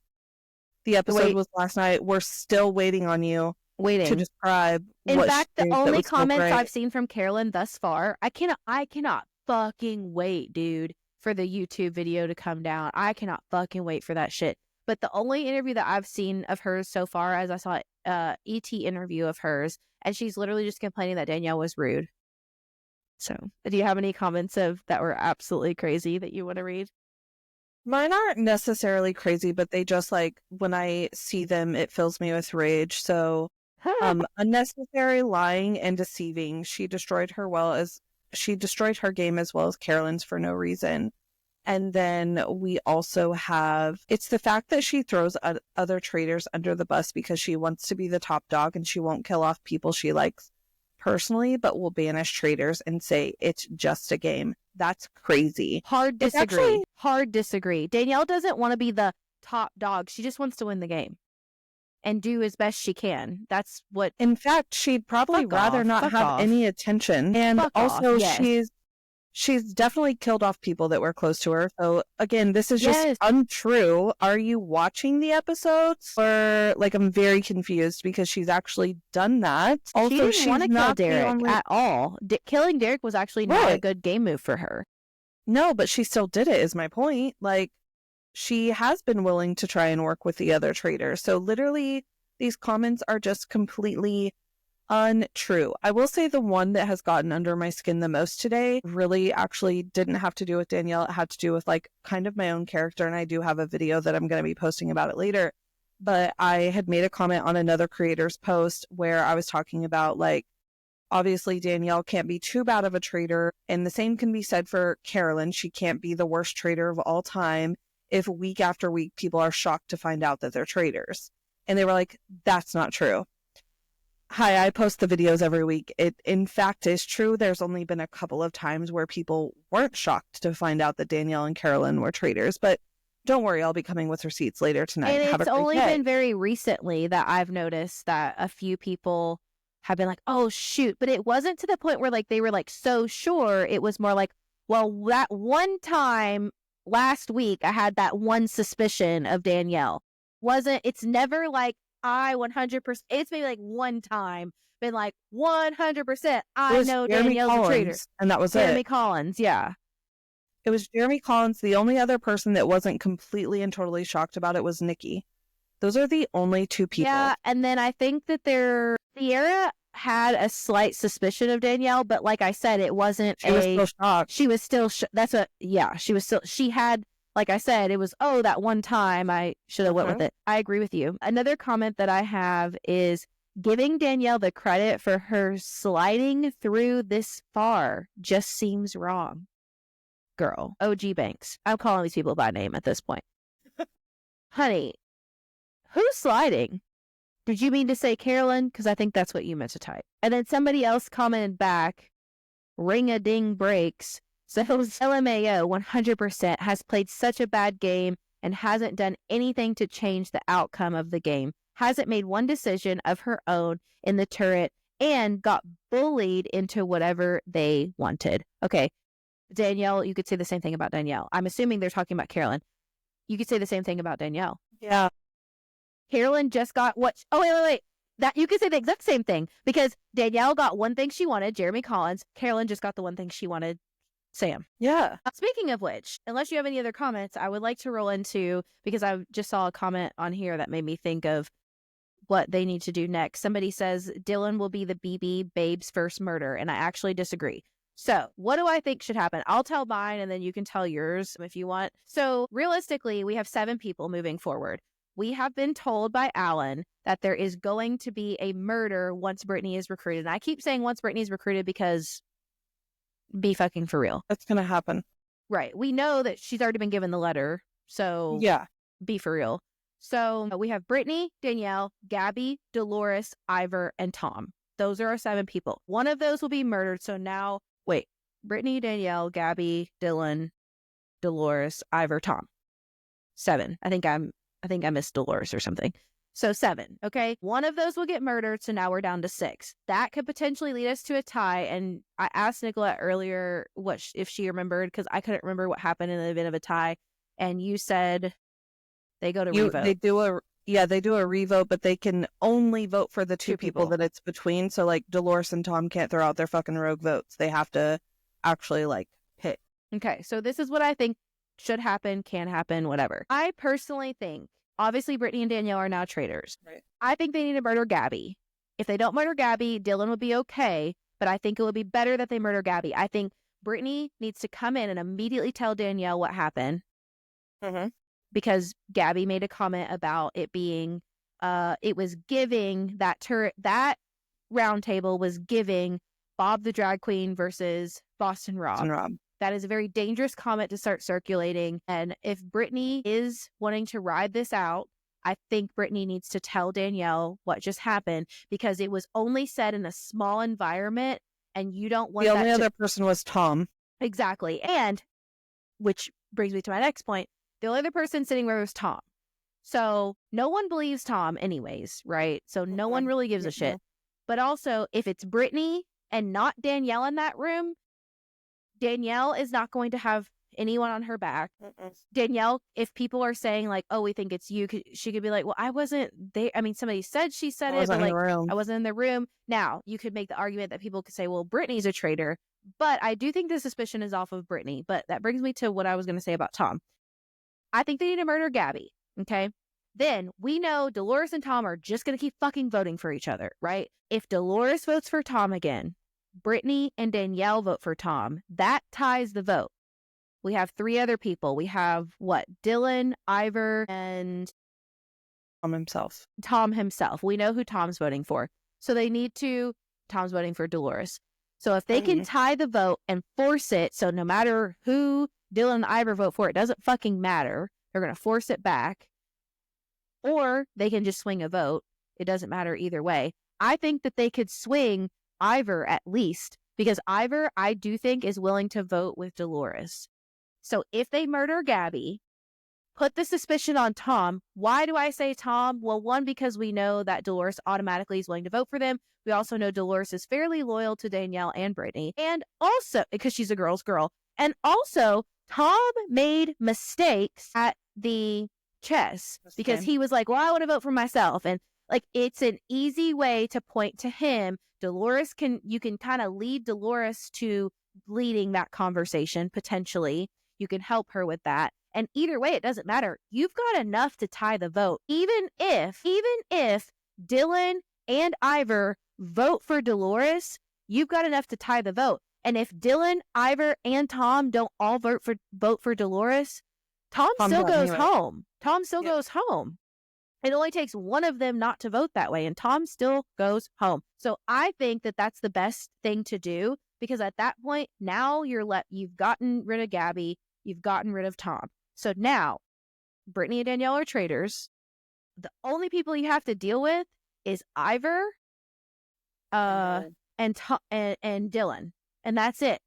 The episode was last night. We're still waiting on you to describe In what fact, she the did that only was so comments great. I've seen from Carolyn thus far, I cannot fucking wait, dude, for the YouTube video to come down. I cannot fucking wait for that shit. But the only interview that I've seen of hers so far, as I saw ET interview of hers, and she's literally just complaining that Danielle was rude. So, do you have any comments of that were absolutely crazy that you want to read? Mine aren't necessarily crazy, but they just, like, when I see them, it fills me with rage. So, unnecessary lying and deceiving. She destroyed her game as well as Carolyn's for no reason. And then we also have, it's the fact that she throws other traitors under the bus because she wants to be the top dog and she won't kill off people she likes personally, but will banish traitors and say it's just a game. That's crazy. Hard disagree. Danielle doesn't want to be the top dog. She just wants to win the game and do as best she can. That's what. In fact, she'd probably rather not have any attention. And also, she's definitely killed off people that were close to her. So again, this is just untrue. Are you watching the episodes? Or, like, I'm very confused because she's actually done that. Also, she didn't want to kill Derek at all. Killing Derek was actually not a good game move for her. No, but she still did it, is my point. Like, she has been willing to try and work with the other traitors. So literally, these comments are just completely untrue. I will say the one that has gotten under my skin the most today really actually didn't have to do with Danielle. It had to do with, like, kind of my own character, and I do have a video that I'm going to be posting about it later. But I had made a comment on another creator's post where I was talking about, like, obviously Danielle can't be too bad of a traitor, and the same can be said for Carolyn. She can't be the worst traitor of all time if week after week people are shocked to find out that they're traitors. And they were like, that's not true. Hi, I post the videos every week. It, in fact, is true. There's only been a couple of times where people weren't shocked to find out that Danielle and Carolyn were traitors, but don't worry, I'll be coming with receipts later tonight. And it's only been very recently that I've noticed that a few people have been like, oh, shoot. But it wasn't to the point where, like, they were, like, so sure. It was more like, well, that one time last week, I had that one suspicion of Danielle. It's never like, I 100%, it's maybe like one time been like 100%, I know Danielle's a traitor. And that was Jeremy Collins, yeah. It was Jeremy Collins. The only other person that wasn't completely and totally shocked about it was Nikki. Those are the only two people. Yeah, and then I think that Sierra had a slight suspicion of Danielle, but like I said, it wasn't She was still shocked. She was still, she had, like I said, it was, that one time I should have went with it. I agree with you. Another comment that I have is giving Danielle the credit for her sliding through this far just seems wrong. Girl, OG Banks. I'm calling these people by name at this point. honey, who's sliding? Did you mean to say Carolyn? Because I think that's what you meant to type. And then somebody else commented back, ring-a-ding breaks. So LMAO 100% has played such a bad game and hasn't done anything to change the outcome of the game. Hasn't made one decision of her own in the turret and got bullied into whatever they wanted. Okay, Danielle, you could say the same thing about Danielle. I'm assuming they're talking about Carolyn. You could say the same thing about Danielle. Yeah. Carolyn just got what? Oh, wait. That you could say the exact same thing because Danielle got one thing she wanted, Jeremy Collins. Carolyn just got the one thing she wanted, Sam. Yeah. Speaking of which, unless you have any other comments, I would like to roll into, because I just saw a comment on here that made me think of what they need to do next. Somebody says Dylan will be the BB Babe's first murder, and I actually disagree. So what do I think should happen? I'll tell mine and then you can tell yours if you want. So realistically, we have 7 people moving forward. We have been told by Alan that there is going to be a murder once Brittany is recruited. And I keep saying once Brittany is recruited because be fucking for real. That's going to happen. Right. We know that she's already been given the letter. So yeah, be for real. So we have Brittany, Danielle, Gabby, Dolores, Ivor, and Tom. Those are our 7 people. One of those will be murdered. So now, wait, Brittany, Danielle, Gabby, Dylan, Dolores, Ivor, Tom. 7. I think I missed Dolores or something. So 7, okay? One of those will get murdered, so now we're down to 6. That could potentially lead us to a tie, and I asked Nicolette earlier if she remembered, because I couldn't remember what happened in the event of a tie, and you said they go to revote. They do a revote, but they can only vote for the two people that it's between, so like Dolores and Tom can't throw out their fucking rogue votes. They have to actually pick. Okay, so this is what I think should happen, can happen, whatever. I personally think, obviously, Brittany and Danielle are now traitors. Right. I think they need to murder Gabby. If they don't murder Gabby, Dylan would be okay, but I think it would be better that they murder Gabby. I think Brittany needs to come in and immediately tell Danielle what happened. Mm-hmm. Because Gabby made a comment about it being, it was giving that round table was giving Bob the Drag Queen versus Boston Rob. That is a very dangerous comment to start circulating. And if Brittany is wanting to ride this out, I think Brittany needs to tell Danielle what just happened because it was only said in a small environment and you don't want the only other person was Tom. Exactly. And which brings me to my next point. The only other person sitting there was Tom. So no one believes Tom anyways, right? So no one really gives a shit. But also, if it's Brittany and not Danielle in that room, Danielle is not going to have anyone on her back. Danielle, if people are saying oh, we think it's you, she could be like, well, I wasn't there. I mean, somebody said she said it, but I wasn't in the room. Now, you could make the argument that people could say, well, Brittany's a traitor. But I do think the suspicion is off of Brittany. But that brings me to what I was going to say about Tom. I think they need to murder Gabby, okay? Then we know Dolores and Tom are just going to keep fucking voting for each other, right? If Dolores votes for Tom again, Brittany and Danielle vote for Tom, that ties the vote. We have 3 other people. We have, Dylan, Ivor, and Tom himself. We know who Tom's voting for. So Tom's voting for Dolores. So if they can tie the vote and force it, so no matter who Dylan and Ivor vote for, it doesn't fucking matter. They're going to force it back. Or they can just swing a vote. It doesn't matter either way. I think that they could swing Ivor at least, because Ivor, I do think, is willing to vote with Dolores. So if they murder Gabby, put the suspicion on Tom. Why do I say Tom? Well, 1, because we know that Dolores automatically is willing to vote for them. We also know Dolores is fairly loyal to Danielle and Brittany. And also, because she's a girl's girl. And also, Tom made mistakes at the chess because he was like, well, I want to vote for myself. And it's an easy way to point to him. You can kind of lead Dolores to leading that conversation, potentially. You can help her with that. And either way, it doesn't matter. You've got enough to tie the vote. Even if Dylan and Ivor vote for Dolores, you've got enough to tie the vote. And if Dylan, Ivor, and Tom don't all vote for Dolores, Tom still goes home. Tom still goes home. It only takes one of them not to vote that way, and Tom still goes home. So I think that that's the best thing to do, because at that point, now you've gotten rid of Gabby, you've gotten rid of Tom. So now, Brittany and Danielle are traitors. The only people you have to deal with is Ivor, and Dylan, and that's it.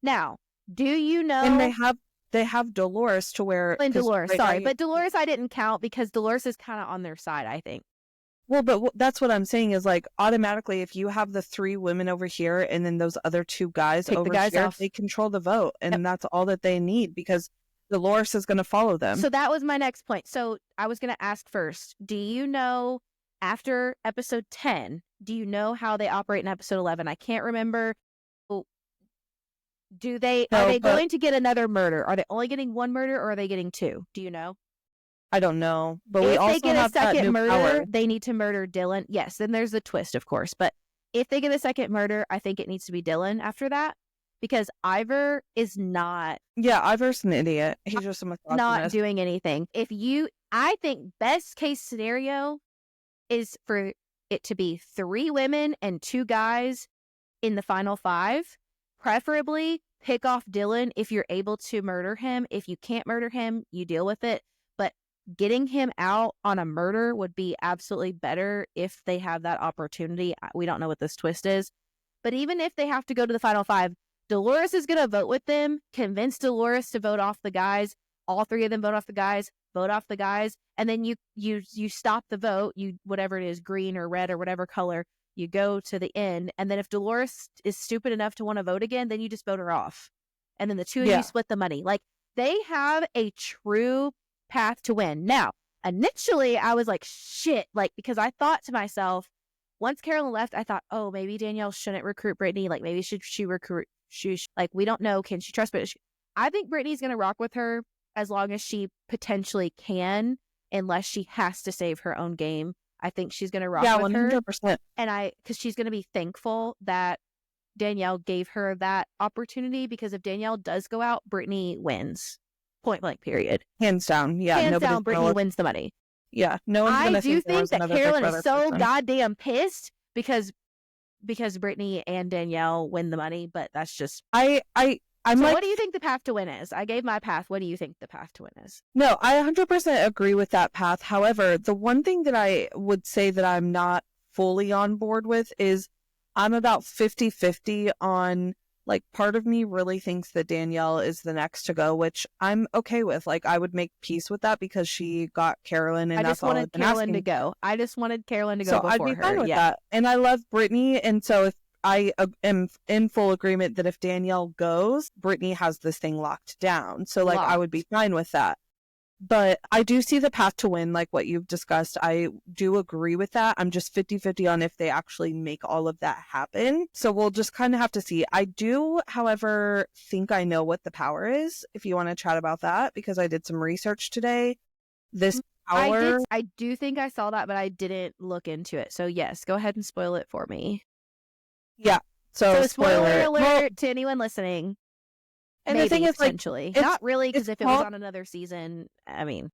Now, do you know? And they have Dolores to where. And Dolores, sorry, but Dolores I didn't count because Dolores is kind of on their side, I think. Well, but that's what I'm saying is like automatically if you have the 3 women over here and then those other 2 guys Take over the guys here, off. they control the vote, and that's all that they need because Dolores is going to follow them. So that was my next point. So I was going to ask first, do you know after episode 10, do you know how they operate in episode 11? I can't remember. Are they going to get another murder? Are they only getting 1 murder or are they getting 2? Do you know? I don't know, but we if also they get have a second murder, power. they need to murder Dylan. Yes, then there's the twist, of course. But if they get a second murder, I think it needs to be Dylan after that because Ivor is not. Yeah, Ivor's an idiot. He's just a misogynist. Not doing anything. I think best case scenario is for it to be 3 women and 2 guys in the final 5. Preferably pick off Dylan if you're able to murder him. If you can't murder him, you deal with it. But getting him out on a murder would be absolutely better if they have that opportunity. We don't know what this twist is. But even if they have to go to the final 5, Dolores is going to vote with them, convince Dolores to vote off the guys. All 3 of them vote off the guys, and then you stop the vote, whatever it is, green or red or whatever color, you go to the end, and then if Dolores is stupid enough to want to vote again, then you just vote her off. And then the 2 of you split the money. Like, they have a true path to win. Now, initially, I was like, shit, like, because I thought to myself, once Carolyn left, I thought, oh, maybe Danielle shouldn't recruit Brittany. Like, maybe should she recruit? Like, we don't know. Can she trust Brittany? I think Brittany's going to rock with her as long as she potentially can, unless she has to save her own game. I think she's going to rock with 100%. her. And because she's going to be thankful that Danielle gave her that opportunity, because if Danielle does go out, Brittany wins. Point blank, period. Hands down. Yeah. Hands down, Brittany wins the money. Yeah. No one's going to I do think that Carolyn is so person. goddamn pissed because Brittany and Danielle win the money, but that's just... what do you think the path to win is? I gave my path. What do you think the path to win is? No, I 100% agree with that path. However, the one thing that I would say that I'm not fully on board with is I'm about 50-50 on, like, part of me really thinks that Danielle is the next to go, which I'm okay with. Like, I would make peace with that because she got Carolyn, and that's all I've been asking. I just wanted Carolyn to go so before her. I'd be fine with that. And I love Brittany, and so if I am in full agreement that if Danielle goes, Brittany has this thing locked down. So, like, I would be fine with that. But I do see the path to win, like what you've discussed. I do agree with that. I'm just 50-50 on if they actually make all of that happen. So we'll just kind of have to see. I do, however, think I know what the power is, if you want to chat about that, because I did some research today. This power... I do think I saw that, but I didn't look into it. So, yes, go ahead and spoil it for me. Yeah. So spoiler alert to anyone listening. And maybe, the thing is, potentially. like, not really, because if it was on another season, I mean.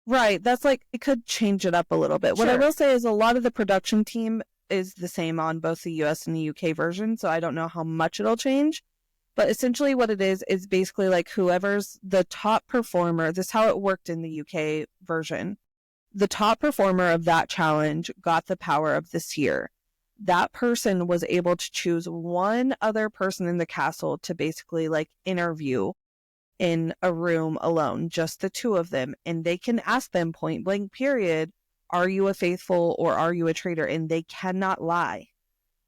Right. That's like, it could change it up a little bit. Sure. What I will say is a lot of the production team is the same on both the US and the UK version. So I don't know how much it'll change. But essentially what it is basically like whoever's the top performer. This is how it worked in the UK version. The top performer of that challenge got the power of the seer. That person was able to choose one other person in the castle to basically like interview in a room alone, just the 2 of them. And they can ask them point blank period, are you a faithful or are you a traitor? And they cannot lie.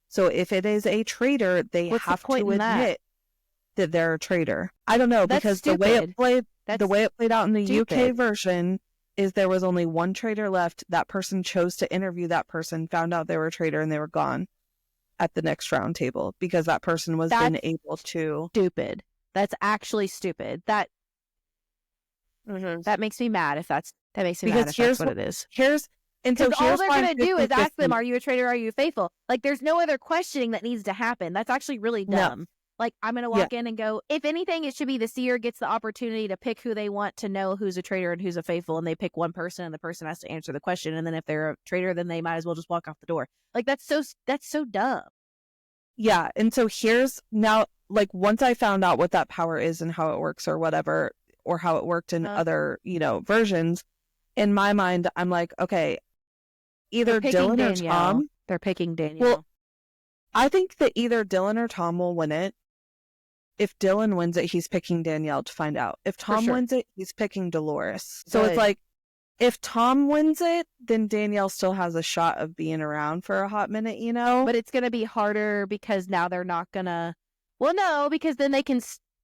So if it is a traitor, they have to admit that they're a traitor. I don't know, because the way it played out in the UK version is there was only one traitor left. That person chose to interview that person, found out they were a traitor, and they were gone at the next round table because that person was then able to... Stupid. That's actually stupid. That makes me mad if that's what it is. So all they're going to do is ask them, are you a traitor, are you faithful? Like, there's no other questioning that needs to happen. That's actually really dumb. No. Like, I'm going to walk in and go, if anything, it should be the seer gets the opportunity to pick who they want to know who's a traitor and who's a faithful, and they pick one person, and the person has to answer the question. And then if they're a traitor, then they might as well just walk off the door. Like, that's so dumb. Yeah. And so here's now, like, once I found out what that power is and how it works or whatever, or how it worked in Uh-huh. other, versions. In my mind, I'm like, okay, either Dylan or Tom. They're picking Danielle. Well, I think that either Dylan or Tom will win it. If Dylan wins it, he's picking Danielle to find out. If Tom wins it, he's picking Dolores. So it's like, if Tom wins it, then Danielle still has a shot of being around for a hot minute, But it's going to be harder because now they're not going to... Well, no, because then they can...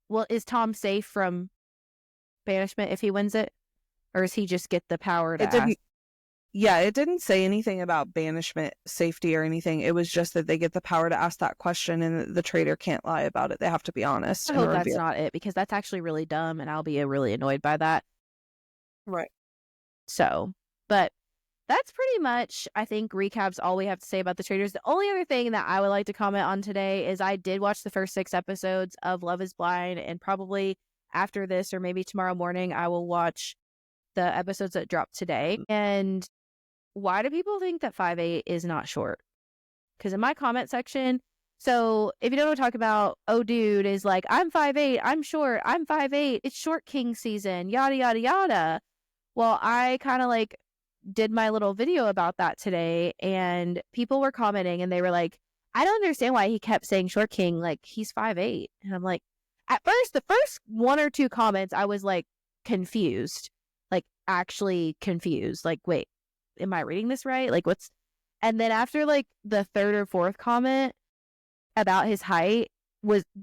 Well, is Tom safe from banishment if he wins it? Or does he just get the power to ask? Yeah, it didn't say anything about banishment, safety, or anything. It was just that they get the power to ask that question, and the traitor can't lie about it. They have to be honest. I hope that's not it, because that's actually really dumb, and I'll be really annoyed by that. Right. So, but that's pretty much, I think, recaps all we have to say about the traitors. The only other thing that I would like to comment on today is I did watch the first 6 episodes of Love is Blind, and probably after this, or maybe tomorrow morning, I will watch the episodes that dropped today. And why do people think that 5'8" is not short? Because in my comment section, so if you don't know what I'm talking about, oh dude is like, I'm 5'8", I'm short, I'm 5'8", it's short king season, yada yada yada. Well, I kind of like did my little video about that today, and people were commenting, and they were like, I don't understand why he kept saying short king, like he's 5'8". And I'm like, at first, the first 1 or 2 comments, I was like confused, like actually confused, like, wait, am I reading this right? Like, what's... And then after like the 3rd or 4th comment about his height,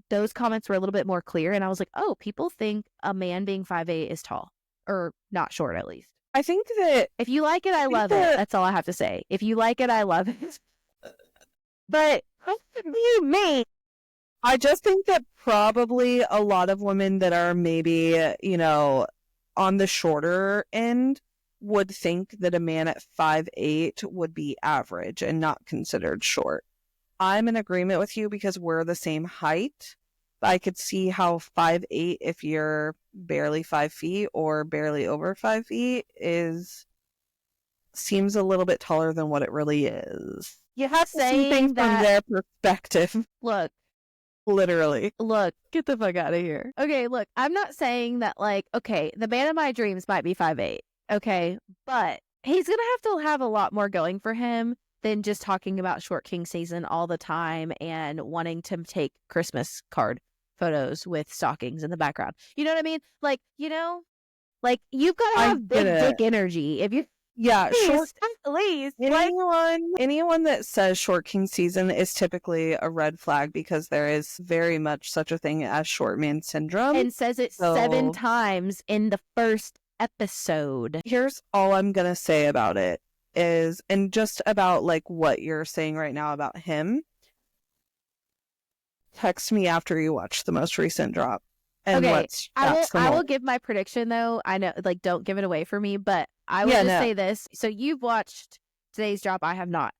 those comments were a little bit more clear, and I was like, oh, people think a man being 5'8" is tall, or not short at least. I think that if you like it, I love it. That's all I have to say. If you like it, I love it. But what do you mean? I just think that probably a lot of women that are maybe, on the shorter end would think that a man at 5'8" would be average and not considered short. I'm in agreement with you because we're the same height. I could see how 5'8", if you're barely 5 feet or barely over 5 feet, seems a little bit taller than what it really is. You have to see things from their perspective. Look. Literally. Look, get the fuck out of here. Okay, look, I'm not saying that, like, okay, the man of my dreams might be 5'8", okay? But he's going to have a lot more going for him than just talking about short king season all the time and wanting to take Christmas card photos with stockings in the background. You know what I mean? Like, like you've got to have big dick energy. If you... Yeah, short. Please. Anyone that says short king season is typically a red flag because there is very much such a thing as short man syndrome. And says it 7 times in the first episode. Here's all I'm going to say about it is, and just about like what you're saying right now about him, text me after you watch the most recent drop. And okay, I will give my prediction though. I know, like, don't give it away for me, but I will say this. So you've watched today's drop. I have not.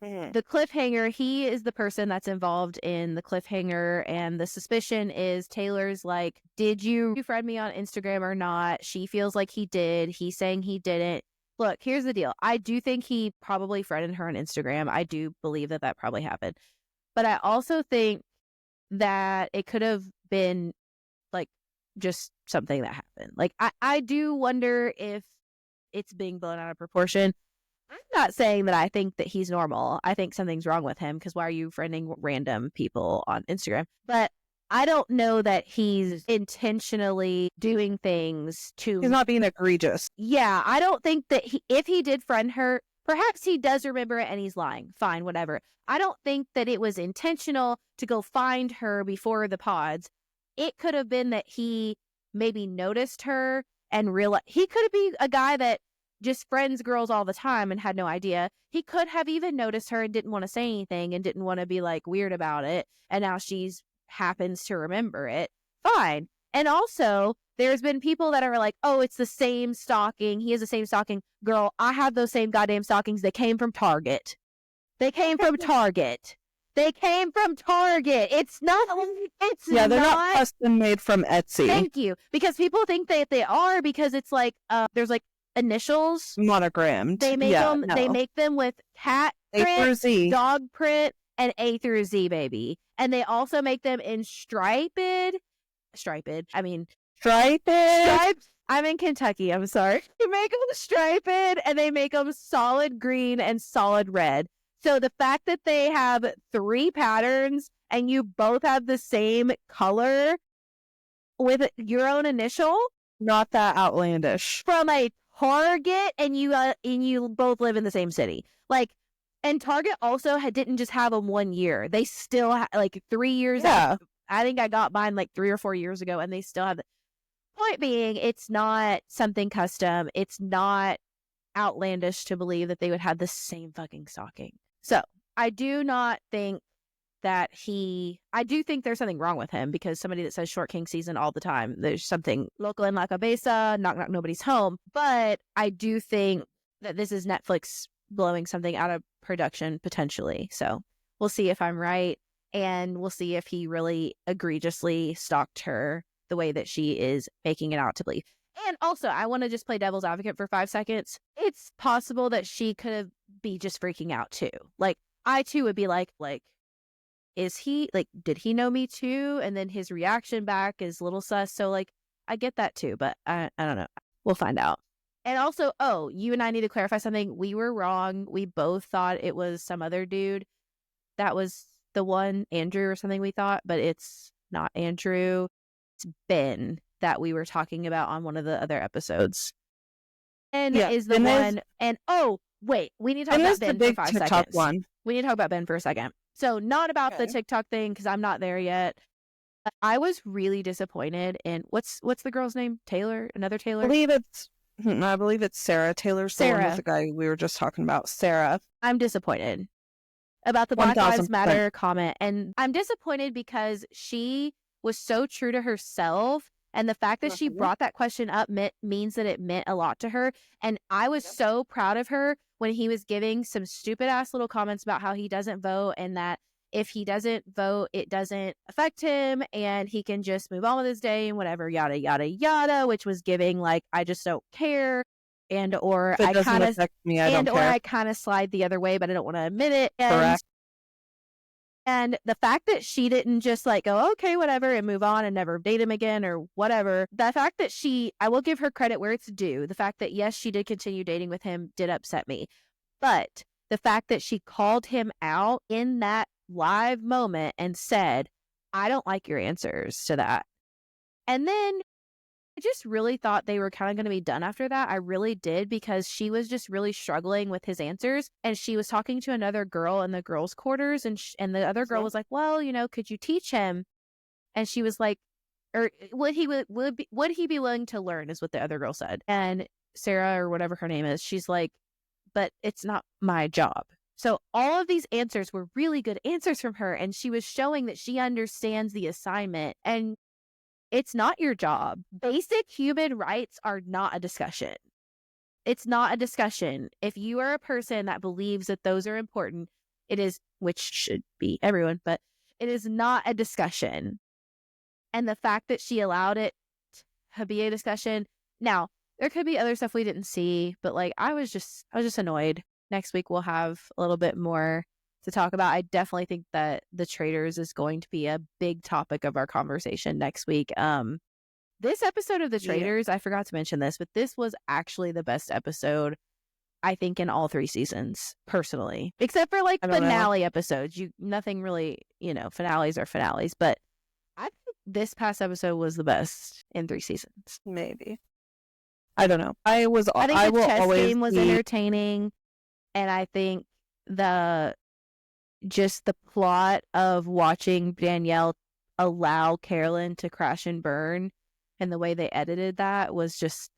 Mm-hmm. The cliffhanger, he is the person that's involved in the cliffhanger, and the suspicion is Taylor's like, did you friend me on Instagram or not? She feels like he did. He's saying he didn't. Look, here's the deal. I do think he probably friended her on Instagram. I do believe that probably happened. But I also think that it could have been like just something that happened. Like, I do wonder if it's being blown out of proportion. I'm not saying that I think that he's normal. I think something's wrong with him, because why are you friending random people on Instagram? But I don't know that he's intentionally doing things to... He's not being egregious. Yeah, I don't think that if he did friend her, perhaps he does remember it and he's lying. Fine, whatever. I don't think that it was intentional to go find her before the pods. It could have been that he maybe noticed her and realized... He could be a guy that just friends girls all the time and had no idea. He could have even noticed her and didn't want to say anything and didn't want to be like weird about it. And now she's happens to remember it. Fine. And also, there's been people that are like, oh, it's the same stocking. He has the same stocking. Girl, I have those same goddamn stockings. They came from Target. They came from Target. They came from Target. It's not... Yeah, they're not custom made from Etsy. Thank you. Because people think that they are, because it's like, there's like initials. Monogrammed. They make them. No. They make them with cat print, A through Z, dog print, and A through Z, baby. And they also make them in striped. I mean, striped. Striped. I'm in Kentucky. I'm sorry. You make them striped and they make them solid green and solid red. So the fact that they have 3 patterns and you both have the same color with your own initial, Not that outlandish. from a Target, and you both live in the same city. Like, and Target also didn't just have them 1 year. They still like 3 years Yeah. out. I think I got mine like 3 or 4 years ago, and they still have. Point being, it's not something custom. It's not outlandish to believe that they would have the same fucking stocking. So I do not think that I do think there's something wrong with him, because somebody that says short king season all the time, there's something local in La Cabeza, knock knock, nobody's home. But I do think that this is Netflix blowing something out of production potentially. So we'll see if I'm right, and we'll see if he really egregiously stalked her the way that she is making it out to be. And also, I want to just play devil's advocate for 5 seconds. It's possible that she could be just freaking out too. Like, I too would be like, is he, like, did he know me too? And then his reaction back is a little sus. So, like, I get that too, but I don't know. We'll find out. And also, you and I need to clarify something. We were wrong. We both thought it was some other dude. That was the one, Andrew or something, we thought, but it's not Andrew. It's Ben that we were talking about on one of the other episodes. Ben is the one. And wait, we need to talk about Ben for 5 TikTok seconds. One. We need to talk about Ben for a second. So not about the TikTok thing, because I'm not there yet. I was really disappointed in what's the girl's name? Taylor? Another Taylor? I believe it's Sarah. Taylor's the one with the guy we were just talking about. Sarah. I'm disappointed about the Black 1000%. Lives Matter comment. And I'm disappointed because she was so true to herself. And the fact that she brought that question up means that it meant a lot to her. And I was so proud of her when he was giving some stupid ass little comments about how he doesn't vote, and that if he doesn't vote, it doesn't affect him and he can just move on with his day and whatever, yada, yada, yada, which was giving like, I just don't care. Or I kind of slide the other way, but I don't want to admit it. Correct. And the fact that she didn't just like go, okay, whatever, and move on and never date him again or whatever. The fact that I will give her credit where it's due. The fact that, yes, she did continue dating with him did upset me. But the fact that she called him out in that live moment and said, I don't like your answers to that. And then I just really thought they were kind of going to be done after that. I really did, because she was just really struggling with his answers. And she was talking to another girl in the girls' quarters. And the other girl was like, well, could you teach him? And she was like, or would he be willing to learn, is what the other girl said. And Sarah, or whatever her name is, she's like, but it's not my job. So all of these answers were really good answers from her. And she was showing that she understands the assignment. And it's not your job. Basic human rights are not a discussion. It's not a discussion. If you are a person that believes that those are important, it is, which should be everyone, but it is not a discussion. And the fact that she allowed it to be a discussion. Now, there could be other stuff we didn't see, but like, I was just annoyed. Next week, we'll have a little bit more to talk about. I definitely think that the Traitors is going to be a big topic of our conversation next week. This episode of the Traitors, I forgot to mention this, but this was actually the best episode, I think, in all 3 seasons, personally, except for like finale episodes. Nothing really, finales are finales, but I think this past episode was the best in 3 seasons. Maybe. I don't know. I think the chess game was entertaining, and I think the plot of watching Danielle allow Carolyn to crash and burn and the way they edited that was just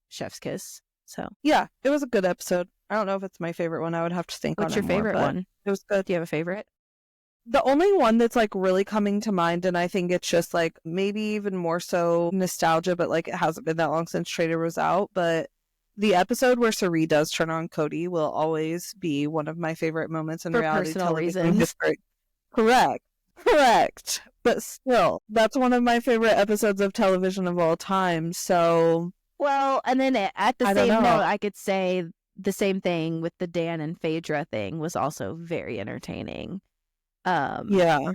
chef's kiss. So yeah, it was a good episode. I don't know if it's my favorite one. I would have to think on it. What's your favorite one? It was good. Do you have a favorite? The only one that's like really coming to mind, and I think it's just like maybe even more so nostalgia, but like it hasn't been that long since Traitor was out, but the episode where Sari does turn on Cody will always be one of my favorite moments in reality television history. Correct. But still, that's one of my favorite episodes of television of all time. So, well, and then at the same note, I could say the same thing with the Dan and Phaedra thing was also very entertaining. Yeah,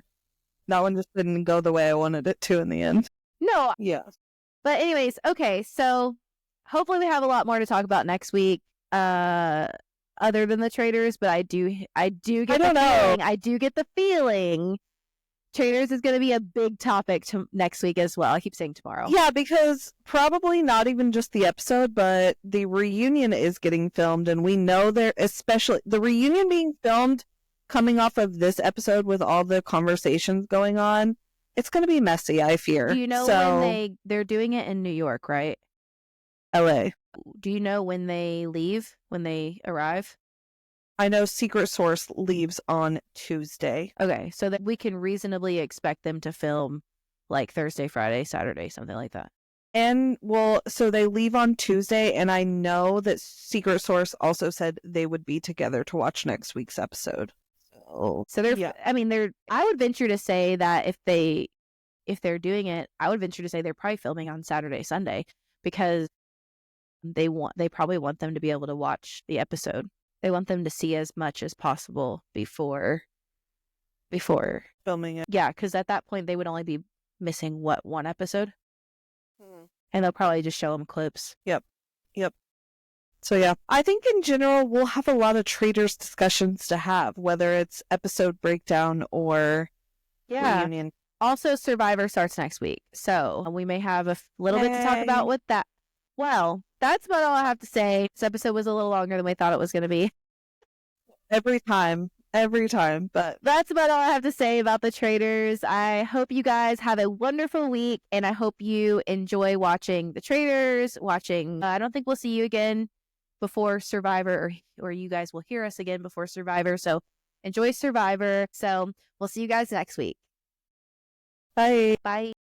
that one just didn't go the way I wanted it to in the end. No, yeah. But anyways, okay, so hopefully we have a lot more to talk about next week, other than the traders, but I do get I do get the feeling traders is going to be a big topic to next week as well. I keep saying tomorrow. Yeah, because probably not even just the episode, but the reunion is getting filmed, and we know especially the reunion being filmed coming off of this episode with all the conversations going on. It's going to be messy, I fear. Do you know when they're doing it in New York, right? LA. Do you know when they leave, when they arrive? I know Secret Source leaves on Tuesday. Okay, so that we can reasonably expect them to film like Thursday, Friday, Saturday, something like that. And well, so they leave on Tuesday, and I know that Secret Source also said they would be together to watch next week's episode. So they're, I mean, I would venture to say that if they're doing it, I would venture to say they're probably filming on Saturday, Sunday, because they probably want them to be able to watch the episode. They want them to see as much as possible before filming it. Yeah, because at that point they would only be missing one episode, and they'll probably just show them clips. Yep. So yeah, I think in general we'll have a lot of traders discussions to have, whether it's episode breakdown or reunion. Also, Survivor starts next week, so we may have a little bit to talk about with that. Well, that's about all I have to say. This episode was a little longer than we thought it was going to be. Every time, but that's about all I have to say about the traders. I hope you guys have a wonderful week, and I hope you enjoy watching the traders, I don't think we'll see you again before Survivor, or you guys will hear us again before Survivor, so enjoy Survivor. So we'll see you guys next week. bye. Bye.